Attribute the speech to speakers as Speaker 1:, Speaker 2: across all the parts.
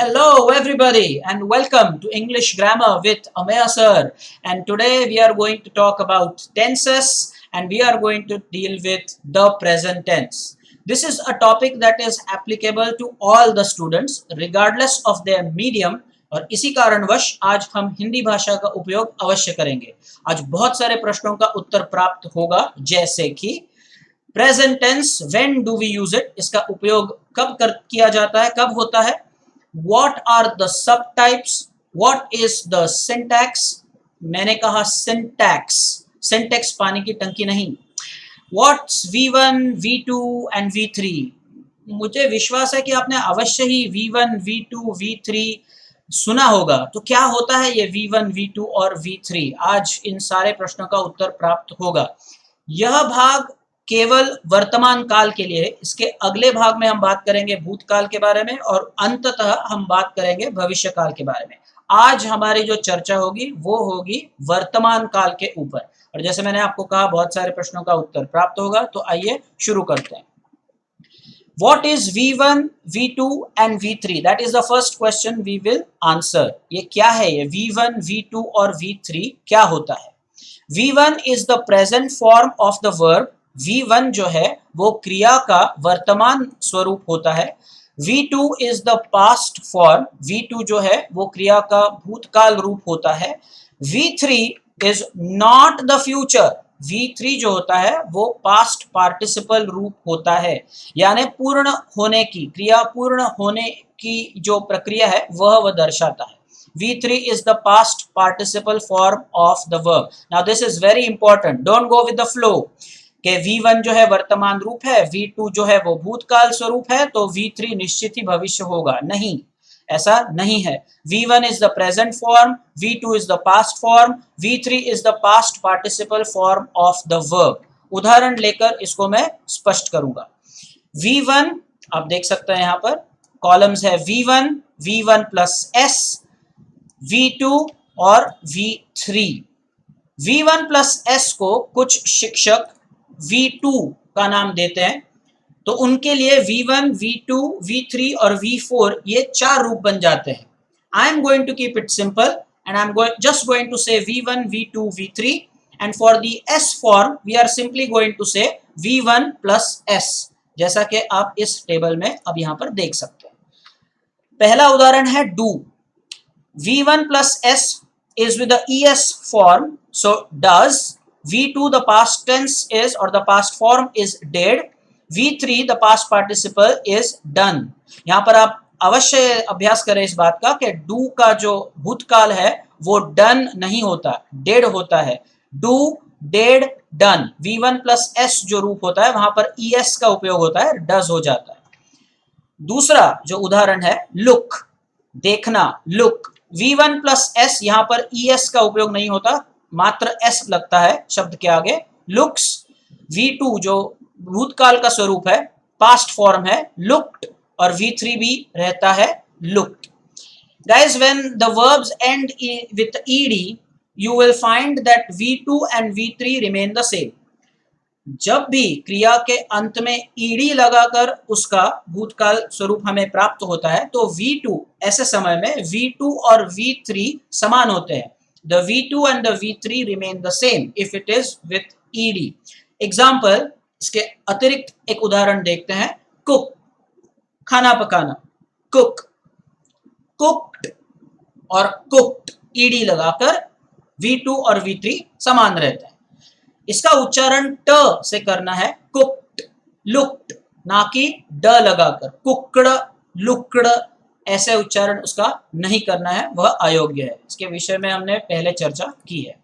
Speaker 1: Hello everybody and welcome to English Grammar with Ameya sir, and today we are going to talk about tenses and we are going to deal with the present tense. This is a topic that is applicable to all the students regardless of their medium और इसी कारणवश आज हम हिंदी भाषा का उपयोग अवश्य करेंगे। आज बहुत सारे प्रश्नों का उत्तर प्राप्त होगा, जैसे कि present tense when do we use it, इसका उपयोग कब किया जाता है, कब होता है, What are the subtypes? What is the syntax? मैंने कहा syntax, syntax पानी की टंकी नहीं। What's V1, V2 and V3? मुझे विश्वास है कि आपने अवश्य ही V1, V2, V3 सुना होगा। तो क्या होता है ये V1, V2 और V3? आज इन सारे प्रश्नों का उत्तर प्राप्त होगा। यह भाग केवल वर्तमान काल के लिए है। इसके अगले भाग में हम बात करेंगे भूतकाल के बारे में और अंततः हम बात करेंगे भविष्य काल के बारे में। आज हमारी जो चर्चा होगी वो होगी वर्तमान काल के ऊपर, और जैसे मैंने आपको कहा बहुत सारे प्रश्नों का उत्तर प्राप्त होगा। तो आइए शुरू करते हैं। What is V1, V2 and V3? That is the first question we will answer. ये क्या है? ये V1, V2 और V3 क्या होता है? V1 is the present form of the verb. V1 जो है वो क्रिया का वर्तमान स्वरूप होता है। V2 is the past form. V2 जो है वो क्रिया का भूतकाल रूप होता है। V3 is not the future. V3 जो होता है वो past participle रूप होता है, यानी पूर्ण होने की, क्रिया पूर्ण होने की जो प्रक्रिया है वह दर्शाता है। V3 is the past participle form of the verb. Now this is very important. Don't go with the flow. कि V1 जो है वर्तमान रूप है, V2 जो है वो भूतकाल स्वरूप है, तो V3 निश्चित ही भविष्य होगा। नहीं, ऐसा नहीं है। V1 is the present form, V2 is the past form, V3 is the past participle form of the verb. उदाहरण लेकर इसको मैं स्पष्ट करूंगा। V1 आप देख सकते हैं, यहाँ पर कॉलम्स है V1, V1 plus S, V2 और V3। V1 प्लस S को कुछ शिक्षक V2 का नाम देते हैं, तो उनके लिए V1, V2, V3 और V4 ये चार रूप बन जाते हैं। I am going to keep it simple and I am just going to say V1, V2, V3, and for the S form we are simply going to say V1 plus S, जैसा कि आप इस table में अब यहाँ पर देख सकते हैं। पहला उदाहरण है do। V1 plus S is with the ES form, so does। V2 the past tense is, or the past form is did। V3 the past participle is done। यहाँ पर आप अवश्य अभ्यास करें इस बात का कि do का जो भूतकाल है वो done नहीं होता, did होता है। do, did, done। V1 plus S जो रूप होता है वहां पर ES का उपयोग होता है, does हो जाता है। दूसरा जो उदाहरण है look, देखना, look। V1 plus S यहाँ पर ES का उपयोग नहीं होता, मात्र S लगता है शब्द के आगे, looks। V2 जो भूतकाल का स्वरूप है, पास्ट फॉर्म है, looked, और V3 भी रहता है looked। Guys, when the verbs end with ed, you will find that V2 and V3 remain the same। जब भी क्रिया के अंत में ed लगाकर उसका भूतकाल स्वरूप हमें प्राप्त होता है, तो V2 ऐसे समय में V2 और V3 समान होते हैं। The V2 and the V3 remain the same if it is with ed। Example, इसके अतिरिक्त एक उदाहरण देखते हैं। cook, खाना पकाना, cook, cooked और cooked ed लगाकर V2 और V3 समान रहते हैं। इसका उच्चारण ट से करना है, cooked, looked, ना कि ड लगाकर, cooked, looked, ऐसे उच्चारण उसका नहीं करना है, वह अयोग्य है। इसके विषय में हमने पहले चर्चा की है।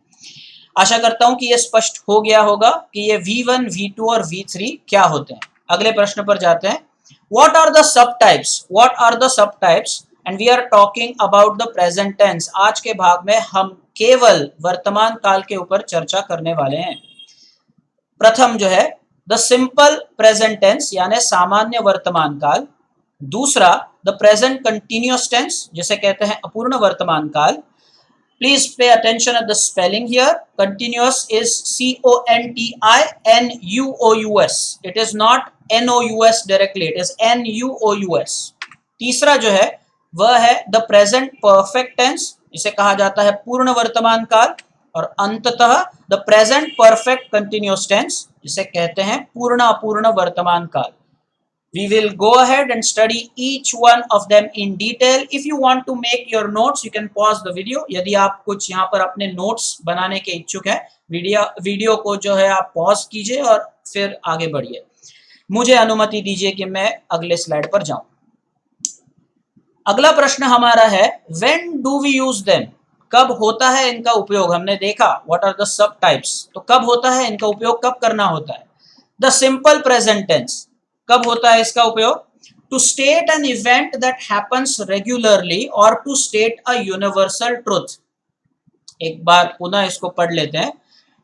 Speaker 1: आशा करता हूं कि यह स्पष्ट हो गया होगा कि ये V1, V2 और V3 क्या होते हैं। अगले प्रश्न पर जाते हैं। What are the subtypes? What are the subtypes? And we are talking about the present tense। आज के भाग में हम केवल वर्तमान काल के ऊपर चर्चा करने वाले हैं। प्रथम जो है द सिंपल प्रेजेंट टेंस, यानी सामान्य वर्तमान काल। दूसरा द प्रेजेंट कंटिन्यूअस टेंस, जिसे कहते हैं अपूर्ण वर्तमान काल। Please pay attention at the spelling here. Continuous is CONTINUOUS, it is not NOUS directly, it is NUOUS। तीसरा जो है वह है द प्रेजेंट परफेक्ट टेंस, इसे कहा जाता है पूर्ण वर्तमान काल, और अंततः the present perfect continuous tense, जिसे कहते हैं पूर्ण अपूर्ण वर्तमान काल. We will go ahead and study each one of them in detail. If you want to make your notes, you can pause the video. यदि आप कुछ यहाँ पर अपने notes बनाने के इच्छुक हैं, वीडियो को जो है आप pause कीजिए और फिर आगे बढ़िए. मुझे अनुमति दीजिए कि मैं अगले स्लाइड पर जाऊं. अगला प्रश्न हमारा है when do we use them? कब होता है इनका उपयोग? हमने देखा what are the सब टाइप्स, तो कब होता है इनका उपयोग, कब करना होता है. द सिंपल प्रेजेंट टेंस, कब होता है इसका उपयोग? To state an event that happens regularly और to state a universal truth. एक बार पुनः इसको पढ़ लेते हैं.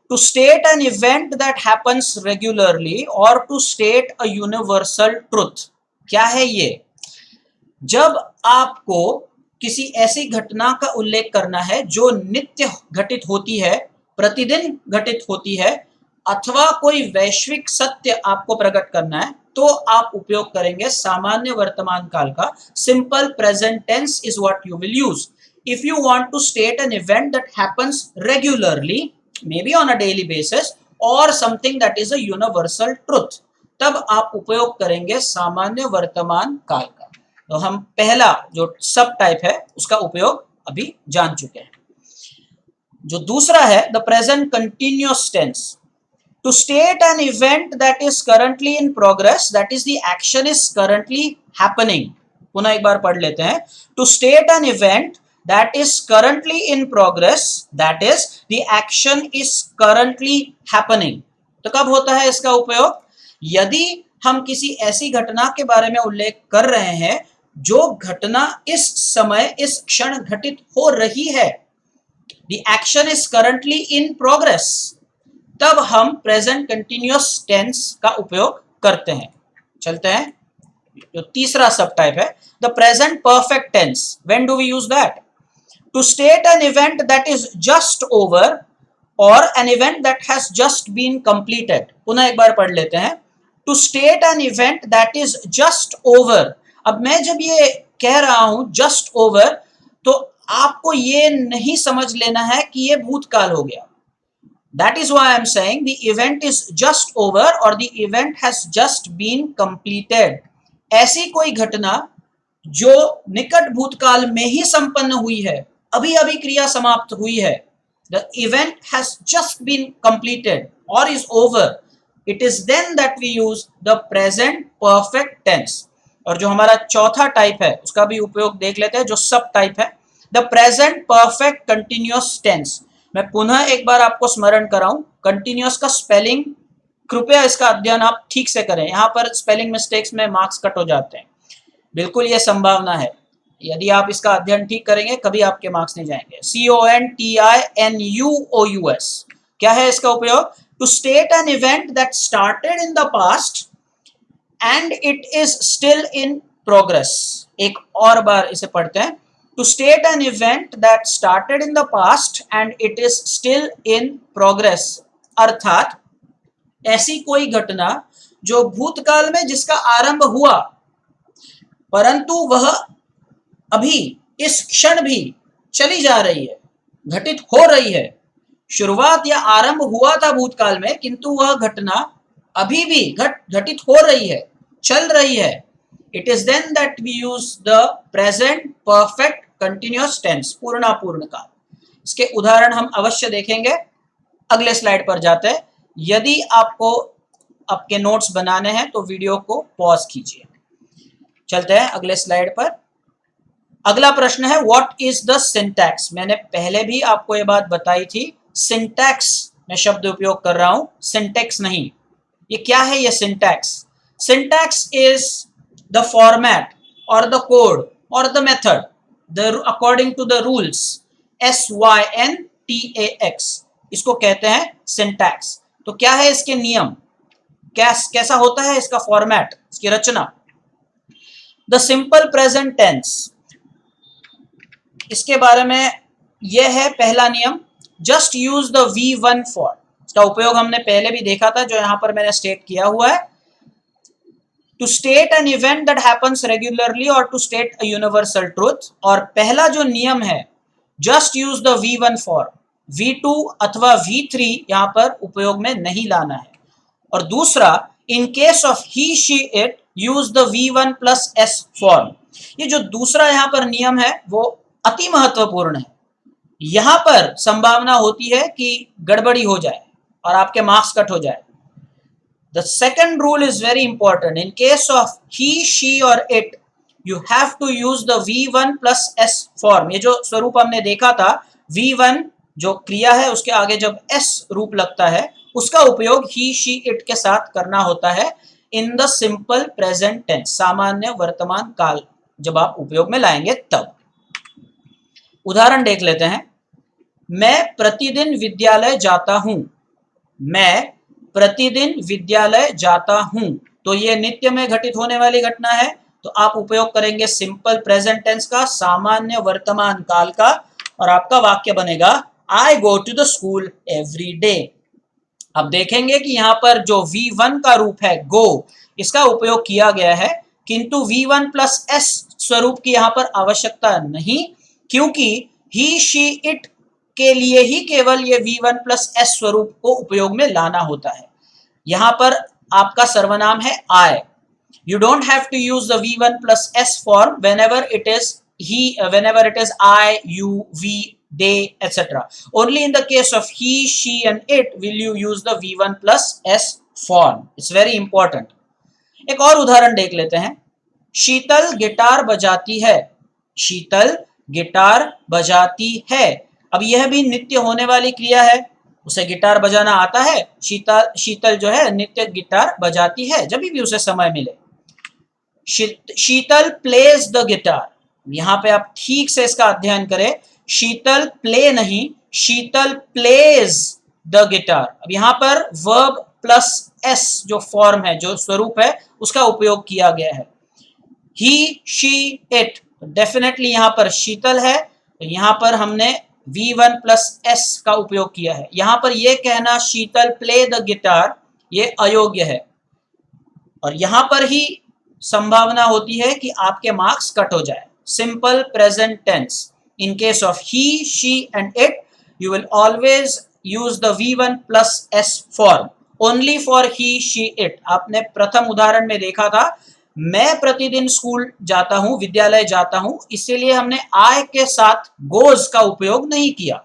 Speaker 1: To state an event that happens regularly और to state a universal truth. क्या है ये? जब आपको किसी ऐसी घटना का उल्लेख करना है जो नित्य घटित होती है, प्रतिदिन घटित होती है, अथवा कोई वैश्विक सत्य आपको प्रकट करना है, तो आप उपयोग करेंगे सामान्य वर्तमान काल का. Simple present tense is what you will use. If you want to state an event that happens regularly, maybe on a daily basis, और something that is a universal truth, तब आप उपयोग करेंगे सामान्य वर्तमान काल का. तो हम पहला जो सब टाइप है उसका उपयोग अभी जान चुके हैं. जो दूसरा है the present continuous tense. To state an event that is currently in progress, that is the action is currently happening. पुनः एक बार पढ़ लेते हैं. To state an event that is currently in progress, that is the action is currently happening. तो कब होता है इसका उपयोग? यदि हम किसी ऐसी घटना के बारे में उल्लेख कर रहे हैं जो घटना इस समय इस क्षण घटित हो रही है, the action is currently in progress, तब हम प्रेजेंट कंटिन्यूअस टेंस का उपयोग करते हैं. चलते हैं. जो तीसरा सब टाइप है the present perfect tense. When do we use that? To state an event that is just over और an event that has just been completed. पुनः एक बार पढ़ लेते हैं. To state an event that is just over. अब मैं जब ये कह रहा हूं जस्ट ओवर, तो आपको ये नहीं समझ लेना है कि ये भूतकाल हो गया. That is why I am saying the event is just over or the event has just been completed. ऐसी कोई घटना जो निकट भूतकाल में ही संपन्न हुई है, अभी अभी क्रिया समाप्त हुई है, the event has just been completed or is over, it is then that we use the present perfect tense. और जो हमारा चौथा टाइप है उसका भी उपयोग देख लेते हैं, जो सब टाइप है the present perfect continuous tense. मैं पुनः एक बार आपको स्मरण कराऊं, कंटिन्यूअस का स्पेलिंग, कृपया इसका अध्ययन आप ठीक से करें. यहाँ पर स्पेलिंग मिस्टेक्स में मार्क्स कट हो जाते हैं. बिल्कुल ये संभावना है. यदि आप इसका अध्ययन ठीक करेंगे कभी आपके मार्क्स नहीं जाएंगे. CONTINUOUS. क्या है इसका उपयोग? To state an event that started in the past and it is still in progress. एक और बार इसे पढ़ते हैं. To state an event that started in the past and it is still in progress. अर्थात ऐसी कोई घटना जो भूतकाल में जिसका आरंभ हुआ, परंतु वह अभी इस क्षण भी चली जा रही है, घटित हो रही है. शुरुआत या आरंभ हुआ था भूतकाल में, किंतु वह घटना अभी भी घटित हो रही है, चल रही है. It is then that we use the present perfect continuous tense, पूर्णापूर्ण काल. इसके उदाहरण हम अवश्य देखेंगे. अगले स्लाइड पर जाते हैं. यदि आपको आपके नोट्स बनाने हैं तो वीडियो को पॉज कीजिए. चलते हैं अगले स्लाइड पर. अगला प्रश्न है व्हाट इज द सिंटैक्स. मैंने पहले भी आपको ये बात बताई थी. सिंटैक्स मैं शब्द उपयोग कर रहा हूं, सिंटैक्स नहीं. ये क्या है ये syntax? Syntax is the format और द कोड और the method according to the rules. SYNTAX, इसको कहते हैं सिंटैक्स. तो क्या है इसके नियम, कैसा होता है इसका फॉर्मेट, इसकी रचना? द सिंपल प्रेजेंट टेंस, इसके बारे में यह है पहला नियम. Just use the V1 for. इसका उपयोग हमने पहले भी देखा था, जो यहां पर मैंने स्टेट किया हुआ है. To state an event that happens regularly और to state a universal truth. और पहला जो नियम है, just use the V1 form, V2 अथवा V3 यहां पर उपयोग में नहीं लाना है। और दूसरा, इन case of he she it use the V1 plus S form. ये जो दूसरा यहां पर नियम है वो अति महत्वपूर्ण है। यहां पर संभावना होती है कि गड़बड़ी हो जाए और आपके मार्क्स कट हो जाए। The second rule is very important. In case of he, she or it, you have to use the V1 plus S form. ये जो स्वरूप हमने देखा था, V1 जो क्रिया है उसके आगे जब S रूप लगता है उसका उपयोग he, she, it के साथ करना होता है in the simple present tense, सामान्य वर्तमान काल जब आप उपयोग में लाएंगे तब। उदाहरण देख लेते हैं। मैं प्रतिदिन विद्यालय जाता हूं। मैं प्रतिदिन विद्यालय जाता हूं, तो ये नित्य में घटित होने वाली घटना है, तो आप उपयोग करेंगे सिंपल प्रेजेंट टेंस का, सामान्य वर्तमान काल का, और आपका वाक्य बनेगा I go to the school every day. अब देखेंगे कि यहाँ पर जो V1 का रूप है गो, इसका उपयोग किया गया है, किंतु V1 प्लस S स्वरूप की यहाँ पर आवश्यकता नहीं, क्योंकि ही, शी, इट के लिए ही केवल ये V1 प्लस S स्वरूप को उपयोग में लाना होता है। यहां पर आपका सर्वनाम है I. You don't have to use the V1 plus S form whenever it is he, whenever it is I, you, we, they, etc. Only in the case of he, she and it will you use the V1 plus S form. It's very important. एक और उदाहरण देख लेते हैं। शीतल guitar बजाती है। शीतल guitar बजाती है। अब यह भी नित्य होने वाली क्रिया है, उसे गिटार बजाना आता है। शीतल जो है नित्य गिटार बजाती है जब भी उसे समय मिले। शीतल प्लेज द गिटार। यहाँ पे आप ठीक से इसका अध्ययन करें, शीतल प्ले नहीं, शीतल प्लेज द गिटार। अब यहाँ पर वर्ब प्लस एस जो फॉर्म है, जो स्वरूप है, उसका उपयोग किया गया है। ही, शी, इट, डेफिनेटली यहाँ पर शीतल है, तो यहाँ पर हमने V1 प्लस S का उपयोग किया है। यहां पर यह कहना शीतल प्ले द गिटार, ये अयोग्य है, और यहां पर ही संभावना होती है कि आपके मार्क्स कट हो जाए। Simple present tense, in case of he, she and it, you will always use the V1 plus S form only for he, she, it. आपने प्रथम उदाहरण में देखा था, मैं प्रतिदिन स्कूल जाता हूं, विद्यालय जाता हूं, इसीलिए हमने I के साथ गोज का उपयोग नहीं किया।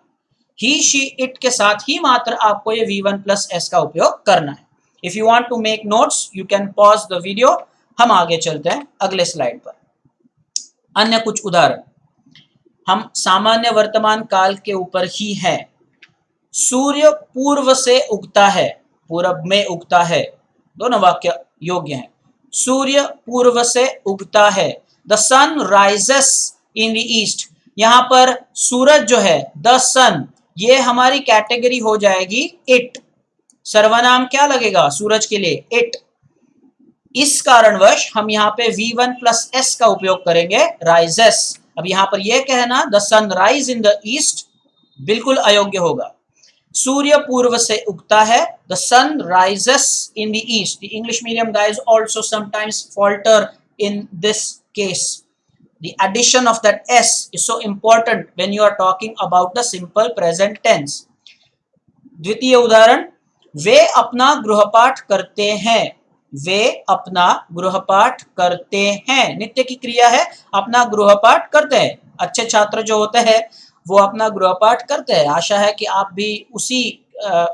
Speaker 1: ही, शी, इट के साथ ही मात्र आपको ये V1 प्लस S का उपयोग करना है। If you want to make notes you can pause the video. हम आगे चलते हैं अगले स्लाइड पर। अन्य कुछ उदाहरण, हम सामान्य वर्तमान काल के ऊपर ही हैं। सूर्य पूर्व से उगता है, पूरब में उगता है, दोनों वाक्य योग्य हैं। सूर्य पूर्व से उगता है। The sun rises in the east. यहां पर सूरज जो है, द सन, ये हमारी कैटेगरी हो जाएगी इट। सर्वनाम क्या लगेगा सूरज के लिए? इट। इस कारणवश हम यहाँ पे V1 प्लस S का उपयोग करेंगे, राइजेस। अब यहां पर यह कहना the sun rise in the east बिल्कुल अयोग्य होगा। सूर्य पूर्व से उगता है, the sun rises in the east. The English medium guys also sometimes falter in this case. The addition of that S is so important when you are talking about the simple present tense. द्वितीय उदाहरण, वे अपना गृहपाठ करते हैं। वे अपना गृहपाठ करते हैं, नित्य की क्रिया है, अपना गृहपाठ करते हैं। अच्छे छात्र जो होते हैं वो अपना गृहपाठ करते हैं। आशा है कि आप भी उसी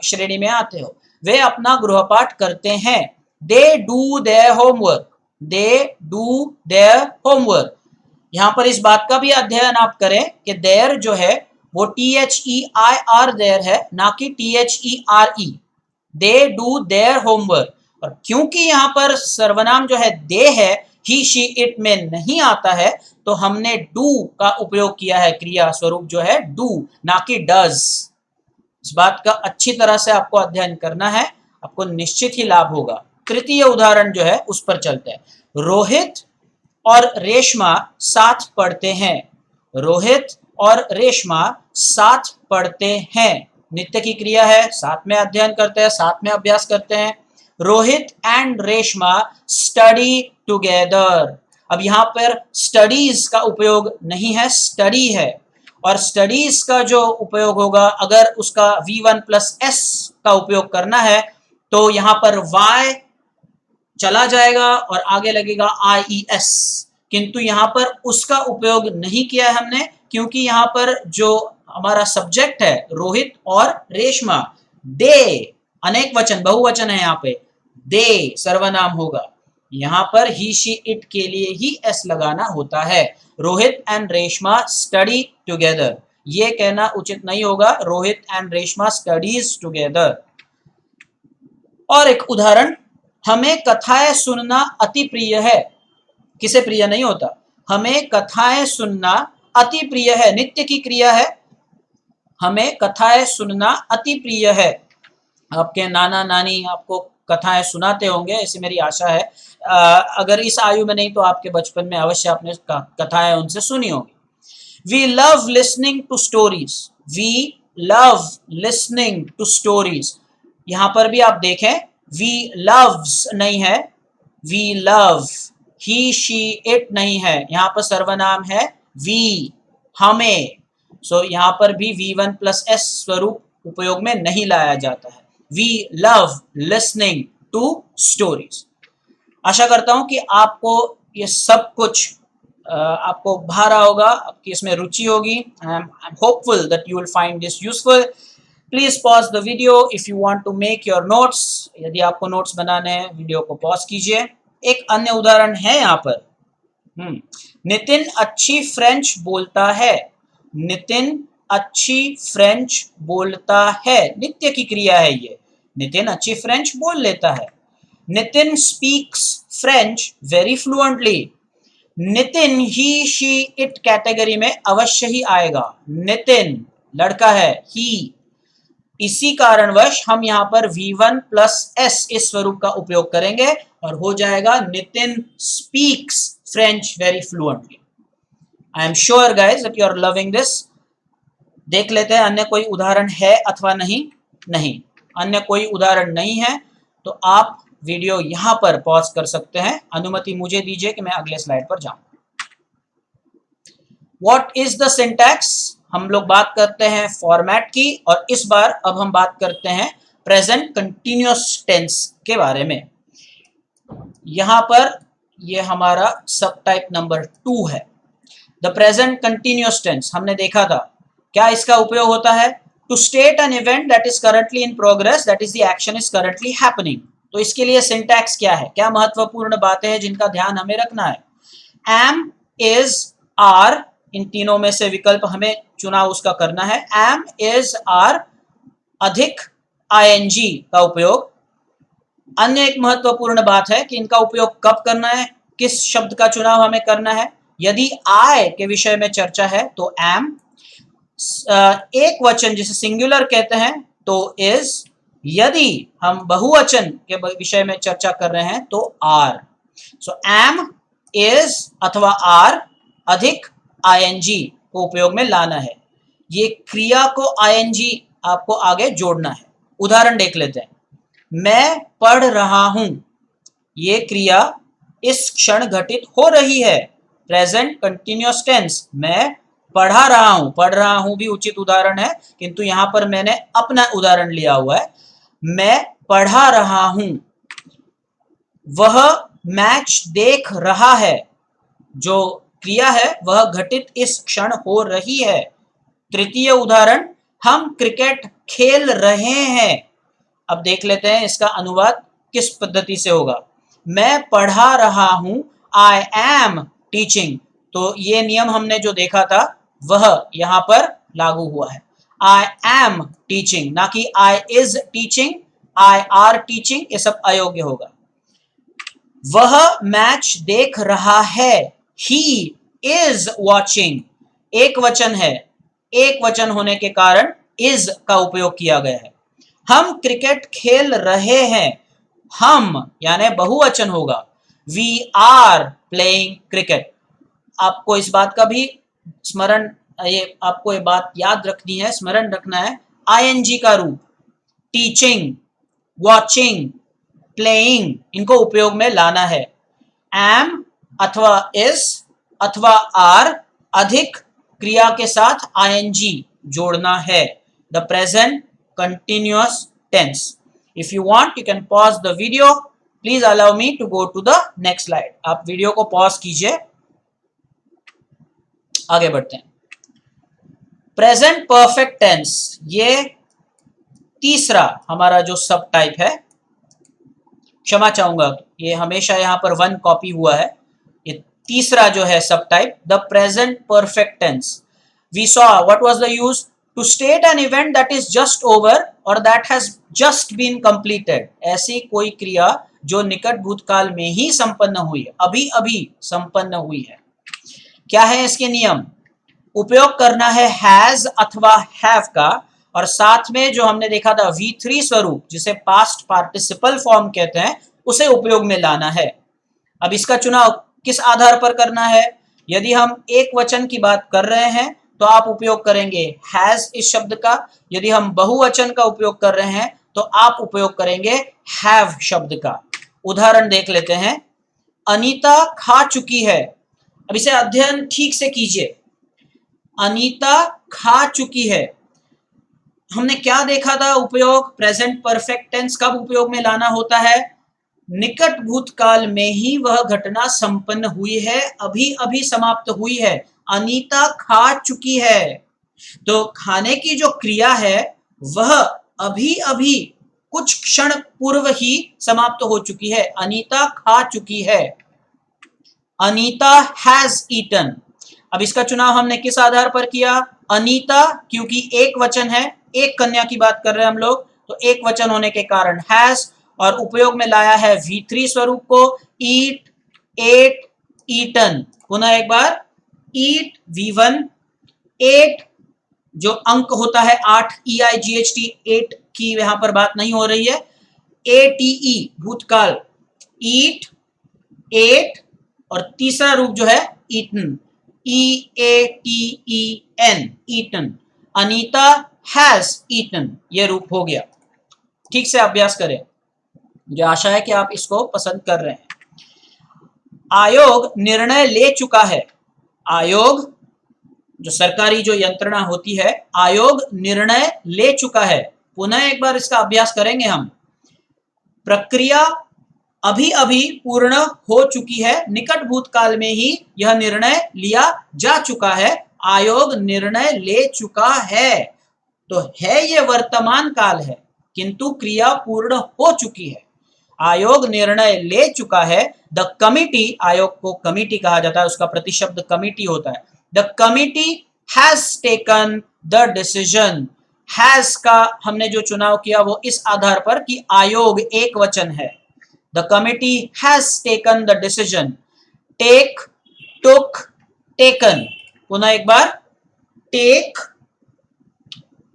Speaker 1: श्रेणी में आते हो। वे अपना गृहपाठ करते हैं। They do their homework. They do their homework. यहां पर इस बात का भी अध्ययन आप करें कि देयर जो है वो THEIR देयर है, ना कि THERE। They do their homework. और क्योंकि यहाँ पर सर्वनाम जो है दे है, ही, शी, इट में नहीं आता है, तो हमने डू का उपयोग किया है, क्रिया स्वरूप जो है डू, ना कि डज। इस बात का अच्छी तरह से आपको अध्ययन करना है, आपको निश्चित ही लाभ होगा। तृतीय उदाहरण जो है उस पर चलते हैं। रोहित और रेशमा साथ पढ़ते हैं। रोहित और रेशमा साथ पढ़ते हैं, नित्य की क्रिया है, साथ में अध्ययन करते हैं, साथ में अभ्यास करते हैं। Rohit and Reshma study together. अब यहाँ पर स्टडीज का उपयोग नहीं है, स्टडी है, और स्टडीज का जो उपयोग होगा, अगर उसका V1 प्लस S का उपयोग करना है तो यहाँ पर Y चला जाएगा और आगे लगेगा IES, किंतु यहाँ पर उसका उपयोग नहीं किया है हमने, क्योंकि यहाँ पर जो हमारा सब्जेक्ट है रोहित और रेशमा, दे अनेक वचन, बहुवचन है, यहाँ पे दे सर्वनाम होगा, यहाँ पर ही शी इट के लिए ही एस लगाना होता है। Rohit and Reshma study together, ये कहना उचित नहीं होगा, Rohit and Reshma studies together. और एक उदाहरण, हमें कथाएं सुनना अति प्रिय है। किसे प्रिय नहीं होता? हमें कथाएं सुनना अति प्रिय है, नित्य की क्रिया है, हमें कथाएं सुनना अति प्रिय है। आपके नाना नानी आपको कथाएं सुनाते होंगे, ऐसी मेरी आशा है। अगर इस आयु में नहीं तो आपके बचपन में अवश्य आपने कथाएं उनसे सुनी होंगी। We love listening to stories, we love listening to stories. यहां पर भी आप देखें, वी लव्स नहीं है, we love, he she it नहीं है, यहाँ पर सर्वनाम है वी, हमें। सो यहाँ पर भी V1 प्लस S स्वरूप उपयोग में नहीं लाया जाता है। We love listening to stories. आशा करता हूं कि आपको ये सब कुछ आपको भा रहा होगा, आपकी इसमें रुचि होगी। I am hopeful that you will find this useful. Please pause the video if you want to make your notes. यदि आपको नोट्स बनाने हैं, वीडियो को पॉज कीजिए। एक अन्य उदाहरण है यहाँ पर, नितिन अच्छी फ्रेंच बोलता है, नितिन अच्छी फ्रेंच बोलता है, नित्य की क्रिया है ये, नितिन अच्छी फ्रेंच बोल लेता है। Nitin speaks French very fluently, Nitin he she it category में अवश्य ही आएगा, नितिन लड़का है, ही, इसी कारणवश हम यहाँ पर V1 प्लस S इस स्वरूप का उपयोग करेंगे और हो जाएगा Nitin speaks French very fluently. I am sure guys that you are loving this. देख लेते हैं अन्य कोई उदाहरण है अथवा नहीं। नहीं, अन्य कोई उदाहरण नहीं है तो आप वीडियो यहाँ पर पॉज कर सकते हैं। अनुमति मुझे दीजिए कि मैं अगले स्लाइड पर जाऊं। What is the syntax? हम लोग बात करते हैं फॉर्मेट की, और इस बार अब हम बात करते हैं प्रेजेंट कंटिन्यूअस टेंस के बारे में। यहां पर ये हमारा सब टाइप नंबर 2 है। द प्रेजेंट कंटिन्यूअस टेंस हमने देखा था, क्या इसका उपयोग होता है? To state an event that is currently in progress, that is the action is currently happening. तो इसके लिए सिंटैक्स क्या है, क्या महत्वपूर्ण बातें हैं जिनका ध्यान हमें रखना है? एम, इज, आर, इन तीनों में से विकल्प हमें चुनाव उसका करना है। एम, इज, आर, अधिक आईएनजी का उपयोग। अन्य एक महत्वपूर्ण बात है कि इनका उपयोग कब करना है, किस शब्द का चुनाव हमें करना है। यदि आई के विषय में चर्चा है तो एम, एक वचन जिसे सिंगुलर कहते हैं तो इज, यदि हम बहुवचन के विषय में चर्चा कर रहे हैं तो आर। सो एम, इज अथवा आर अधिक आईएनजी को उपयोग में लाना है। ये क्रिया को आईएनजी आपको आगे जोड़ना है। उदाहरण देख लेते हैं, मैं पढ़ रहा हूं, ये क्रिया इस क्षण घटित हो रही है, प्रेजेंट कंटिन्यूअस टेंस। मैं पढ़ा रहा हूं, पढ़ रहा हूं भी उचित उदाहरण है, किंतु यहां पर मैंने अपना उदाहरण लिया हुआ है। मैं पढ़ा रहा हूं, वह मैच देख रहा है, जो क्रिया है वह घटित इस क्षण हो रही है। तृतीय उदाहरण, हम क्रिकेट खेल रहे हैं। अब देख लेते हैं इसका अनुवाद किस पद्धति से होगा। मैं पढ़ा रहा हूं, आई एम टीचिंग, तो ये नियम हमने जो देखा था वह यहां पर लागू हुआ है। आई एम टीचिंग, ना कि I is teaching, I are teaching, ये सब अयोग्य होगा। वह मैच देख रहा है, ही इज वॉचिंग, एक वचन है, एक वचन होने के कारण इज का उपयोग किया गया है। हम क्रिकेट खेल रहे हैं, हम यानी बहुवचन होगा, वी आर प्लेइंग क्रिकेट। आपको इस बात का भी स्मरण, आपको ये बात याद रखनी है, स्मरण रखना है, आईएनजी का रूप टीचिंग, वॉचिंग, प्लेइंग, इनको उपयोग में लाना है। एम अथवा इज अथवा आर अधिक क्रिया के साथ आईएनजी जोड़ना है। The present continuous tense. If you want you can pause the video. Please allow me to go to the next slide. आप वीडियो को पॉज कीजिए, आगे बढ़ते हैं। प्रेजेंट परफेक्ट टेंस, ये तीसरा हमारा जो सब टाइप है, क्षमा चाहूंगा, ये हमेशा यहां पर 1 कॉपी हुआ है। ये तीसरा जो है सब type, the present perfect tense. We saw what was the use to state an event that is just over और that has just been completed. ऐसी कोई क्रिया जो निकट भूतकाल में ही संपन्न हुई है, अभी अभी संपन्न हुई है। क्या है इसके नियम? उपयोग करना है हैज अथवा हैव का, और साथ में जो हमने देखा था V3 स्वरूप, जिसे पास्ट पार्टिसिपल फॉर्म कहते हैं, उसे उपयोग में लाना है। अब इसका चुनाव किस आधार पर करना है? यदि हम एक वचन की बात कर रहे हैं तो आप उपयोग करेंगे हैज इस शब्द का। यदि हम बहुवचन का उपयोग कर रहे हैं तो आप उपयोग करेंगे हैव शब्द का। उदाहरण देख लेते हैं। अनीता खा चुकी है। अब इसे अध्ययन ठीक से कीजिए। अनीता खा चुकी है, हमने क्या देखा था? उपयोग प्रेजेंट परफेक्ट टेंस कब उपयोग में लाना होता है? निकट भूतकाल में ही वह घटना संपन्न हुई है, अभी अभी समाप्त हुई है। अनीता खा चुकी है, तो खाने की जो क्रिया है वह अभी अभी कुछ क्षण पूर्व ही समाप्त हो चुकी है। अनीता खा चुकी है। Anita has eaten. अब इसका चुनाव हमने किस आधार पर किया? अनीता, क्योंकि एक वचन है, एक कन्या की बात कर रहे हैं हम लोग, तो एक वचन होने के कारण हैज, और उपयोग में लाया है V3 स्वरूप को। ईट, एट, ईटन। पुनः एक बार, ईट V1, एट जो अंक होता है 8 EIGHT, 8 की यहां पर बात नहीं हो रही है। ATE भूतकाल, ईट, एट, और तीसरा रूप जो है eaten, EATEN, eaten. Anita has eaten, ये रूप हो गया। ठीक से अभ्यास करें, मुझे आशा है कि आप इसको पसंद कर रहे हैं। आयोग निर्णय ले चुका है। आयोग जो सरकारी जो यंत्रणा होती है, आयोग निर्णय ले चुका है। पुनः एक बार इसका अभ्यास करेंगे हम। प्रक्रिया अभी अभी पूर्ण हो चुकी है, निकट भूतकाल में ही यह निर्णय लिया जा चुका है। आयोग निर्णय ले चुका है, तो है ये वर्तमान काल है, किंतु क्रिया पूर्ण हो चुकी है। आयोग निर्णय ले चुका है। द कमिटी, आयोग को कमिटी कहा जाता है, उसका प्रतिशब्द कमिटी होता है। The committee has taken the decision. Has का हमने जो चुनाव किया वो इस आधार पर कि आयोग एक वचन है। The committee has taken the decision. Take, took, taken. पुनः एक बार, टेक,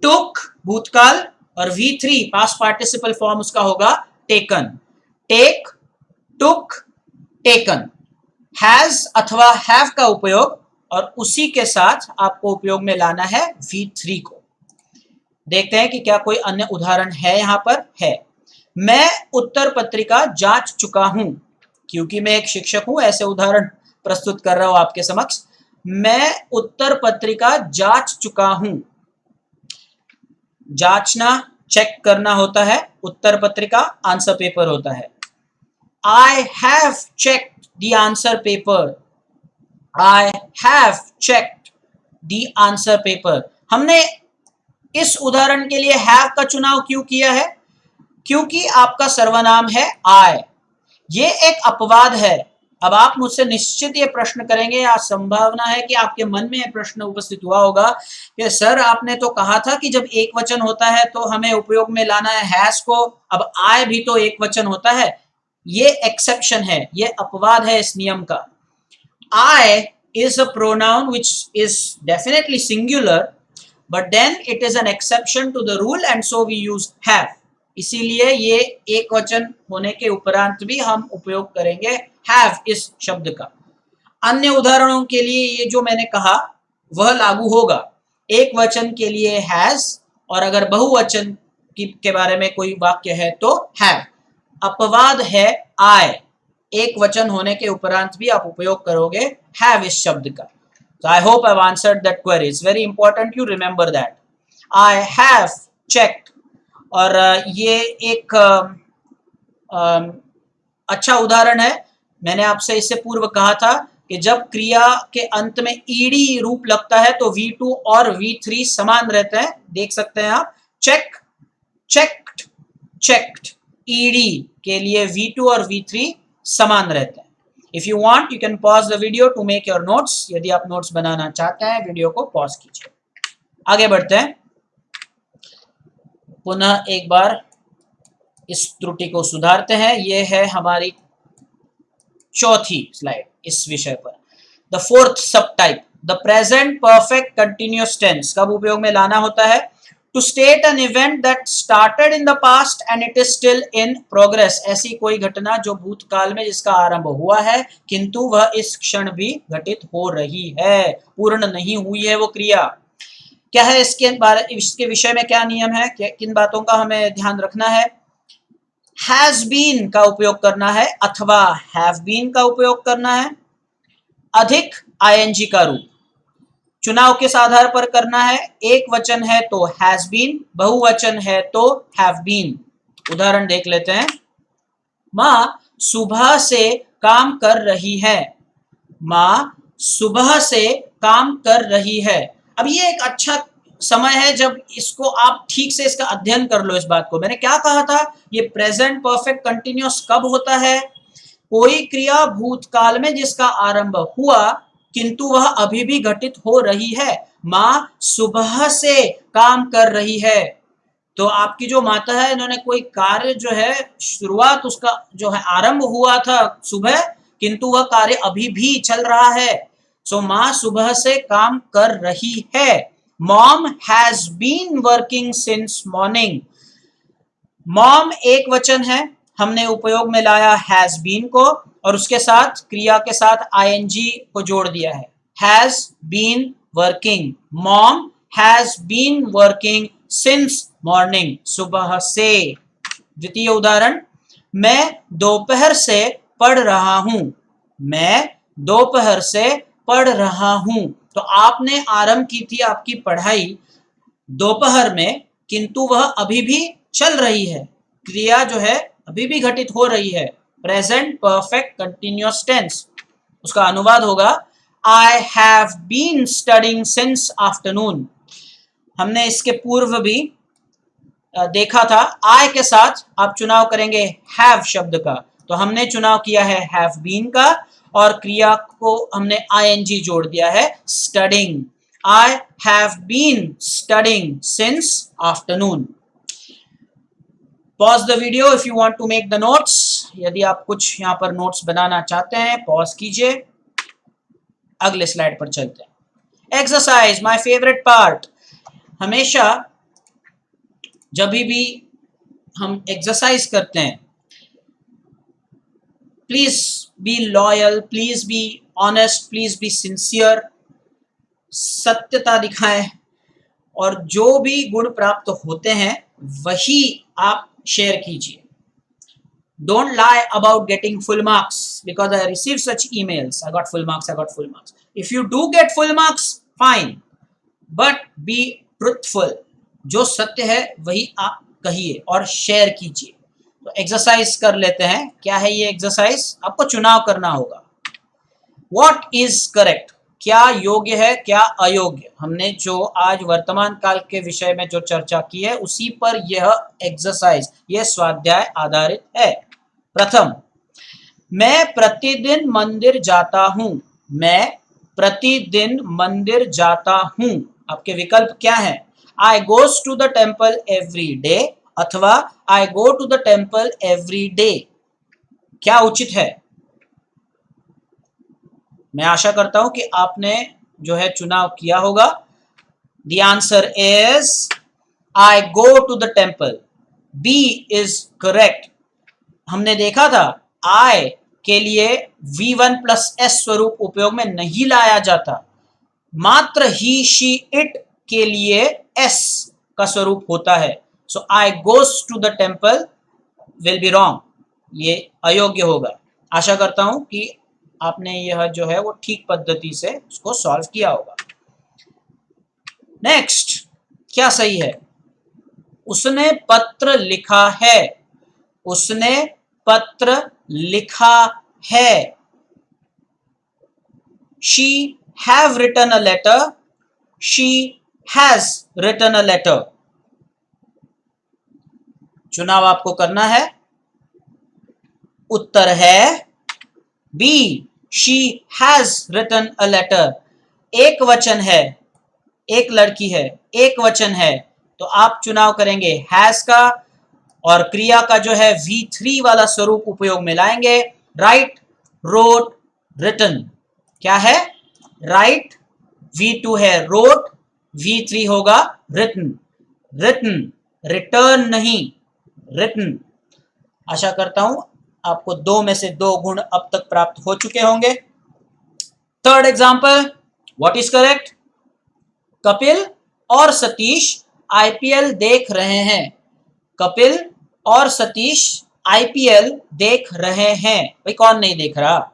Speaker 1: टुक भूतकाल, और V3 पास्ट पार्टिसिपल फॉर्म उसका होगा taken. Take, took, taken. Has अथवा हैव का उपयोग, और उसी के साथ आपको उपयोग में लाना है V3 को। देखते हैं कि क्या कोई अन्य उदाहरण है। यहां पर है, मैं उत्तर पत्रिका जांच चुका हूं। क्योंकि मैं एक शिक्षक हूं, ऐसे उदाहरण प्रस्तुत कर रहा हूं आपके समक्ष। मैं उत्तर पत्रिका जांच चुका हूं। जांचना, चेक करना होता है। उत्तर पत्रिका आंसर पेपर होता है। I have checked the answer paper. I have checked the answer paper. हमने इस उदाहरण के लिए have का चुनाव क्यों किया है? क्योंकि आपका सर्वनाम है I। ये एक अपवाद है। अब आप मुझसे निश्चित ये प्रश्न करेंगे, या संभावना है कि आपके मन में यह प्रश्न उपस्थित हुआ होगा कि सर आपने तो कहा था कि जब एक वचन होता है तो हमें उपयोग में लाना है हैज को, अब I भी तो एक वचन होता है। ये एक्सेप्शन है, ये अपवाद है इस नियम का। I is a pronoun which is definitely singular, but then it is an exception to the rule and so we use have. इसीलिए ये एक वचन होने के उपरांत भी हम उपयोग करेंगे have इस शब्द का। अन्य उदाहरणों के लिए ये जो मैंने कहा वह लागू होगा। एक वचन के लिए has, और अगर बहुवचन के बारे में कोई वाक्य है तो have। अपवाद है I, एक वचन होने के उपरांत भी आप उपयोग करोगे have इस शब्द का. So I hope I've answered that query. It's very important you remember that. I have checked. और ये एक अच्छा उदाहरण है. मैंने आपसे इससे पूर्व कहा था कि जब क्रिया के अंत में ईडी रूप लगता है तो V2 और V3 समान रहते हैं. देख सकते हैं आप. चेक, चेक्ड, चेक्ड, ईडी के लिए V2 और V3 समान रहते हैं. If you want you can pause the video to make your notes. यदि आप नोट्स बनाना चाहते हैं वीडियो को पॉज कीजिए. आगे बढ़ते हैं. पुनः एक बार इस त्रुटि को सुधारते हैं. यह है हमारी चौथी स्लाइड इस विषय पर. The fourth sub type, the present perfect continuous tense कब उपयोग में लाना होता है? To state an event that started in the past and it is still in progress. ऐसी कोई घटना जो भूतकाल में जिसका आरंभ हुआ है किंतु वह इस क्षण भी घटित हो रही है, पूर्ण नहीं हुई है वो क्रिया. क्या है इसके विषय में क्या नियम है, किन बातों का हमें ध्यान रखना है? हैज बीन का उपयोग करना है अथवा हैव बीन का उपयोग करना है. अधिक आईएनजी का रूप चुनाव किस आधार पर करना है? एक वचन है तो हैज बीन, बहुवचन है तो हैव बीन. उदाहरण देख लेते हैं. माँ सुबह से काम कर रही है. माँ सुबह से काम कर रही है. अब ये एक अच्छा समय है जब इसको आप ठीक से इसका अध्ययन कर लो. इस बात को मैंने क्या कहा था, ये प्रेजेंट परफेक्ट कंटिन्यूअस कब होता है? कोई क्रिया भूतकाल में जिसका आरंभ हुआ किंतु वह अभी भी घटित हो रही है. माँ सुबह से काम कर रही है. तो आपकी जो माता है इन्होंने कोई कार्य जो है शुरुआत उसका जो है आरंभ हुआ था सुबह, किंतु वह कार्य अभी भी चल रहा है. सो माँ सुबह से काम कर रही है. Mom has been working since morning. Mom एक वचन है, हमने उपयोग में लाया हैज बीन को और उसके साथ क्रिया के साथ आईएनजी को जोड़ दिया है. Has been working. Mom has been working since morning, सुबह से. द्वितीय उदाहरण, मैं दोपहर से पढ़ रहा हूं. मैं दोपहर से पढ़ रहा हूं. तो आपने आरंभ की थी आपकी पढ़ाई दोपहर में किंतु वह अभी भी चल रही है. क्रिया जो है अभी भी घटित हो रही है. Present perfect continuous tense. उसका अनुवाद होगा I have been studying since afternoon. हमने इसके पूर्व भी देखा था आई के साथ आप चुनाव करेंगे हैव शब्द का. तो हमने चुनाव किया है हैव बीन का और क्रिया को हमने आईएनजी जोड़ दिया है studying. I have been studying since afternoon. Pause the video if you want to make the notes. यदि आप कुछ यहाँ पर नोट्स बनाना चाहते हैं पॉज कीजिए. अगले स्लाइड पर चलते हैं. Exercise, my favourite part. हमेशा जब भी हम एक्सरसाइज करते हैं please be loyal, please be honest, please be sincere. सत्यता दिखाएं और जो भी गुण प्राप्त होते हैं वही आप शेयर कीजिए. Don't lie about getting full marks because I received such emails. I got full marks, I got full marks. If you do get full marks, fine. But be truthful. जो सत्य है वही आप कहिए और शेयर कीजिए. तो एक्सरसाइज कर लेते हैं. क्या है ये एक्सरसाइज? आपको चुनाव करना होगा. What is correct? क्या योग्य है, क्या अयोग्य? हमने जो आज वर्तमान काल के विषय में जो चर्चा की है उसी पर यह एक्सरसाइज, यह स्वाध्याय आधारित है. प्रथम, मैं प्रतिदिन मंदिर जाता हूं. मैं प्रतिदिन मंदिर जाता हूं. आपके विकल्प क्या है? I goes to the temple every day अथवा I go to the temple every day. क्या उचित है? मैं आशा करता हूं कि आपने जो है चुनाव किया होगा. The answer is I go to the temple. B is correct. हमने देखा था आई के लिए V1 प्लस S स्वरूप उपयोग में नहीं लाया जाता. मात्र ही, शी, इट के लिए S का स्वरूप होता है. So I goes to the temple will be wrong. ये अयोग्य होगा। आशा करता हूं कि आपने यह जो है वो ठीक पद्धति से उसको सॉल्व किया होगा। नेक्स्ट, क्या सही है? उसने पत्र लिखा है। उसने पत्र लिखा है। She have written a letter. She has written a letter. चुनाव आपको करना है। उत्तर है B, she has written a letter. एक वचन है, एक लड़की है, एक वचन है, तो आप चुनाव करेंगे हैज का और क्रिया का जो है V3 वाला स्वरूप उपयोग में लाएंगे। Write, wrote, written. क्या है? राइट V2 है, रोट V3 होगा रिटन। रिटन, रिटर्न नहीं, रिटन। आशा करता हूं आपको 2 में से 2 गुण अब तक प्राप्त हो चुके होंगे। Third example, what is correct? Kapil और सतीश आईपीएल देख रहे हैं। कपिल और सतीश आईपीएल देख रहे हैं। भाई कौन नहीं देख रहा?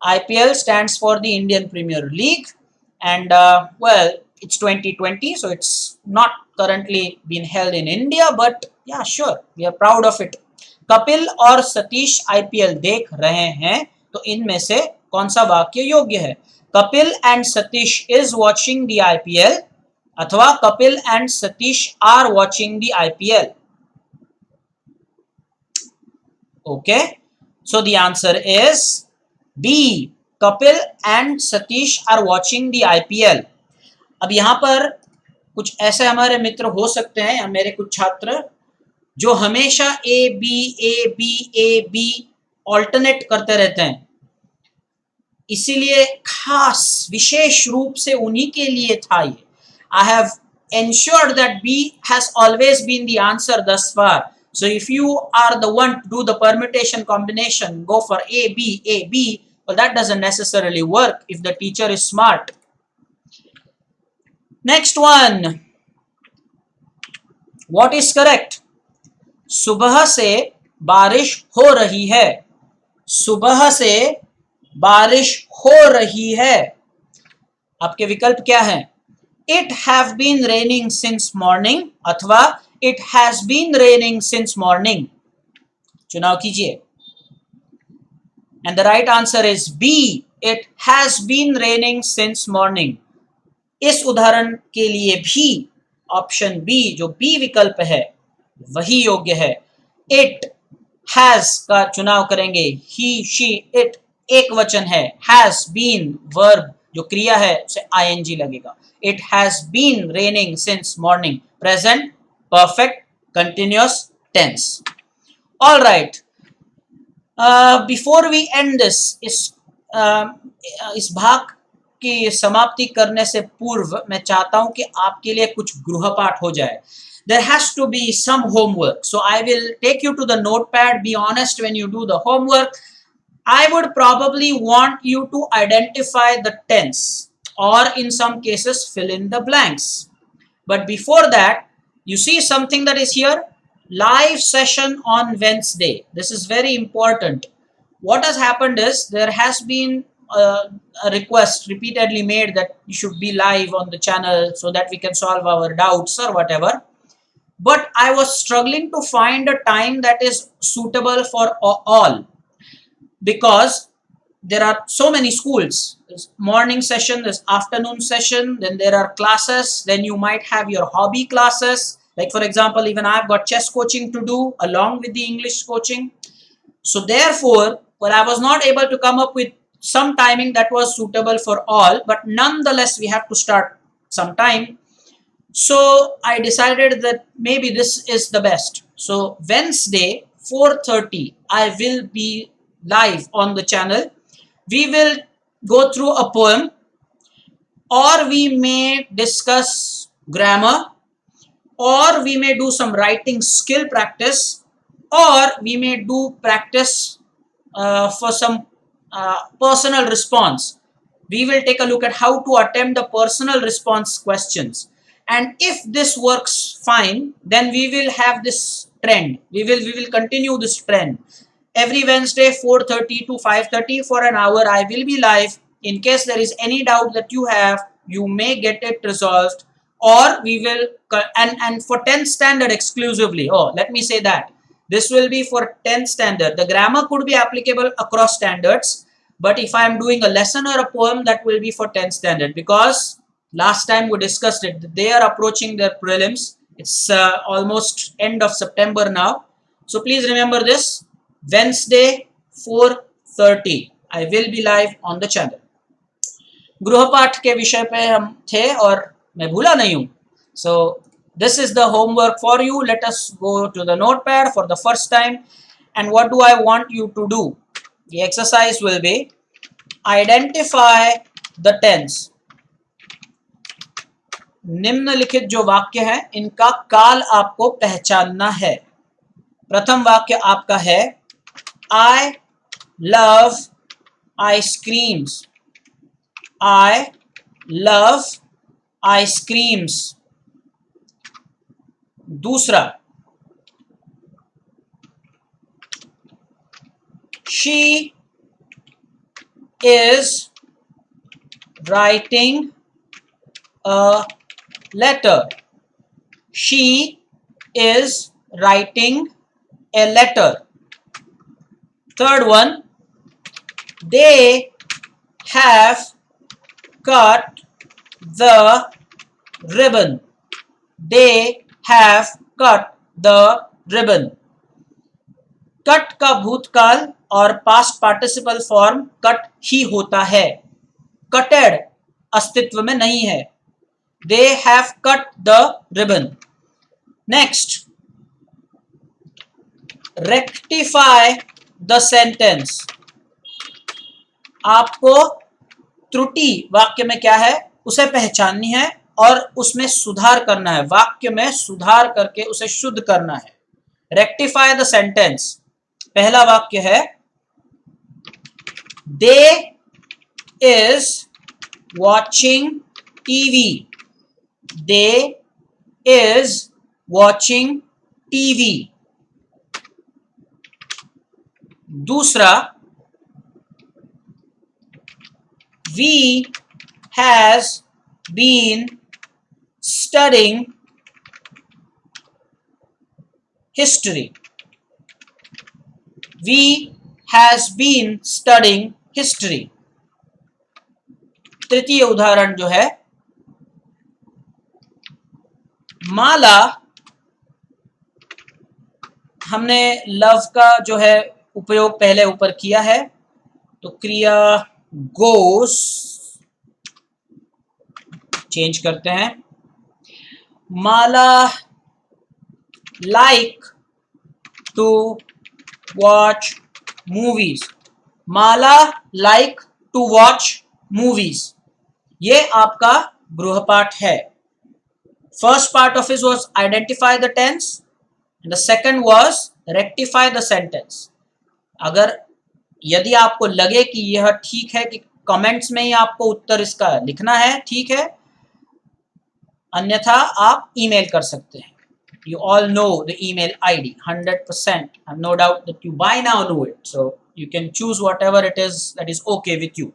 Speaker 1: IPL stands for the Indian Premier League, and well, it's 2020, so it's not currently being held in India, but yeah, sure, we are proud of it. Kapil और सतीश IPL देख रहे हैं, तो इनमें से कौन सा वाक्य योग्य है? Kapil and Satish is watching the IPL अथवा Kapil and Satish are watching the IPL. Okay, so the answer is B. Kapil and Satish are watching the IPL. अब यहाँ पर कुछ ऐसे हमारे मित्र हो सकते हैं या मेरे कुछ छात्र जो हमेशा A B ऑल्टरनेट करते रहते हैं, इसीलिए खास विशेष रूप से उन्हीं के लिए था ये. I have ensured that B has always been the answer thus far. So if you are the one to do the permutation combination, go for A B. Well, that doesn't necessarily work if the teacher is smart. Next one. What is correct? सुबह से बारिश हो रही है. सुबह से बारिश हो रही है. आपके विकल्प क्या हैं? It have been raining since morning अथवा It has been raining since morning. चुनाव कीजिए. And the right answer is B. It has been raining since morning. इस उदाहरण के लिए भी ऑप्शन बी, जो बी विकल्प है, वही योग्य है. It has का चुनाव करेंगे. He, she, it एक वचन है. Has been verb जो क्रिया है उसे ing लगेगा. It has been raining since morning. Present perfect continuous tense. All right. Before we end this, इस भाग की समाप्ति करने से पूर्व मैं चाहता हूं कि आपके लिए कुछ गृहपाठ हो जाए. There has to be some homework. So I will take you to the notepad. Be honest when you do the homework. I would probably want you to identify the tense or in some cases fill in the blanks. But before that, you see something that is here, live session on Wednesday. This is very important. What has happened is there has been a request repeatedly made that you should be live on the channel so that we can solve our doubts or whatever. But I was struggling to find a time that is suitable for all, because there are so many schools. There's morning session, there's afternoon session, then there are classes, then you might have your hobby classes. Like for example, even I've got chess coaching to do along with the English coaching. So therefore, well, I was not able to come up with some timing that was suitable for all, but nonetheless, we have to start sometime. So I decided that maybe this is the best. So Wednesday, 4:30, I will be live on the channel. We will go through a poem, or we may discuss grammar, or we may do some writing skill practice, or we may do practice for some personal response. We will take a look at how to attempt the personal response questions. And if this works fine, then we will have this trend. We will continue this trend. Every Wednesday 4:30 to 5:30 for an hour I will be live. In case there is any doubt that you have, you may get it resolved, or we will and for 10th standard exclusively. Oh, let me say that this will be for 10th standard. The grammar could be applicable across standards, but if I am doing a lesson or a poem, that will be for 10th standard, because last time we discussed it, they are approaching their prelims. It's almost end of September now, so please remember this. Wednesday 4:30 I will be live on the channel. गृहपाठ के विषय पे हम थे और मैं भूला नहीं हूँ. So this is the homework for you. Let us go to the notepad for the first time. And what do I want you to do? The exercise will be identify the tense. निम्नलिखित जो वाक्य हैं इनका काल आपको पहचानना है. प्रथम वाक्य आपका है I love ice creams. I love ice creams. दूसरा, she is writing a letter. She is writing a letter. Third one, they have cut the ribbon. They have cut the ribbon. Cut का भूतकाल और past participle form cut ही होता है, कटेड अस्तित्व में नहीं है. They have cut the ribbon. Next, rectify the sentence. आपको त्रुटि वाक्य में क्या है उसे पहचाननी है और उसमें सुधार करना है, वाक्य में सुधार करके उसे शुद्ध करना है. Rectify the sentence. पहला वाक्य है they is watching TV. They is watching TV. दूसरा, we has been studying history. We has been studying history. तृतीय उदाहरण जो है, माला, हमने लव का जो है उपयोग पहले ऊपर किया है, तो क्रिया goes चेंज करते हैं. माला like to watch movies. Mala like to watch movies. ये आपका गृहपाठ है. First part of it was identify the tense and the second was rectify the sentence. अगर यदि आपको लगे कि यह ठीक है कि कमेंट्स में ही आपको उत्तर इसका लिखना है, ठीक है, अन्यथा आप ईमेल कर सकते हैं. You all know the email ID 100%. I have no doubt that you by now know it. So you can choose whatever it is that is okay with you.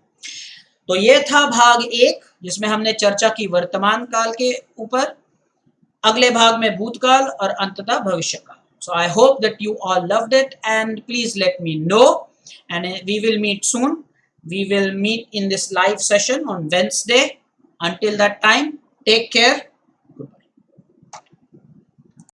Speaker 1: तो ये था भाग 1 जिसमें हमने चर्चा की वर्तमान काल के ऊपर. अगले भाग में भूतकाल और अंततः भविष्यकाल. So I hope that you all loved it and please let me know. And we will meet soon. We will meet in this live session on Wednesday. Until that time, take care.